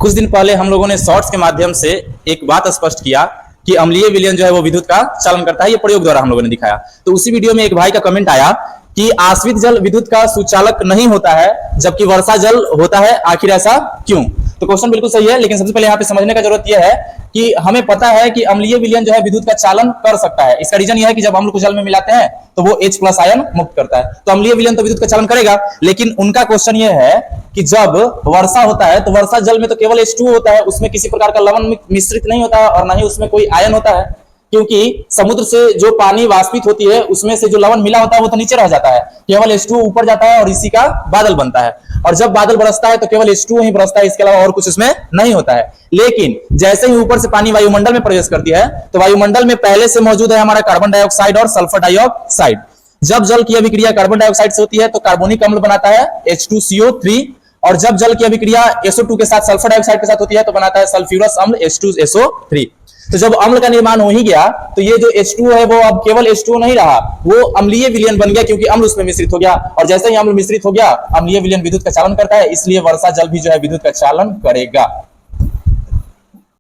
कुछ दिन पहले हम लोगों ने शॉर्ट्स के माध्यम से एक बात स्पष्ट किया कि अम्लीय विलयन जो है वो विद्युत का चालन करता है। ये प्रयोग द्वारा हम लोगों ने दिखाया। तो उसी वीडियो में एक भाई का कमेंट आया कि आश्रित जल विद्युत का सुचालक नहीं होता है जबकि वर्षा जल होता है, आखिर ऐसा क्यों? तो क्वेश्चन बिल्कुल सही है, लेकिन सबसे पहले यहाँ पे समझने का जरूरत यह है कि हमें पता है कि अम्लीय विलयन जो है विद्युत का चालन कर सकता है। इसका रीजन यह है कि जब हम लोग जल में मिलाते हैं तो वो H+ आयन मुक्त करता है, तो अम्लीय विलयन तो विद्युत का चालन करेगा। लेकिन उनका क्वेश्चन यह है कि जब वर्षा होता है तो वर्षा जल में तो केवल H2 होता है, उसमें किसी प्रकार का लवण मिश्रित नहीं होता है और ना ही उसमें कोई आयन होता है, क्योंकि समुद्र से जो पानी वाष्पित होती है उसमें से जो लवण मिला होता है वो तो नीचे रह जाता है, केवल H2 ऊपर जाता है और इसी का बादल बनता है। और जब बादल बरसता है तो केवल H2 ही बरसता है, इसके अलावा और कुछ उसमें नहीं होता है। लेकिन जैसे ही ऊपर से पानी वायुमंडल में प्रवेश करती है तो वायुमंडल में पहले से मौजूद है हमारा कार्बन डाइऑक्साइड और सल्फर डाइऑक्साइड। जब जल की अभिक्रिया कार्बन डाइऑक्साइड से होती है तो कार्बोनिक अम्ल बनाता है H2CO3, और जब जल की अभिक्रिया SO2 के साथ सल्फर डाइऑक्साइड के साथ होती है तो बनाता है सल्फ्यूरस अम्ल H2SO3। तो जब अम्ल का निर्माण हो ही गया तो ये जो H2 है वो अब केवल H2 नहीं रहा, वो अम्लीय विलयन बन गया, क्योंकि अम्ल उसमें मिश्रित हो गया। और जैसे ही अम्ल मिश्रित हो गया, अम्लीय विलयन विद्युत का चालन करता है, इसलिए वर्षा जल भी जो है विद्युत का चालन करेगा।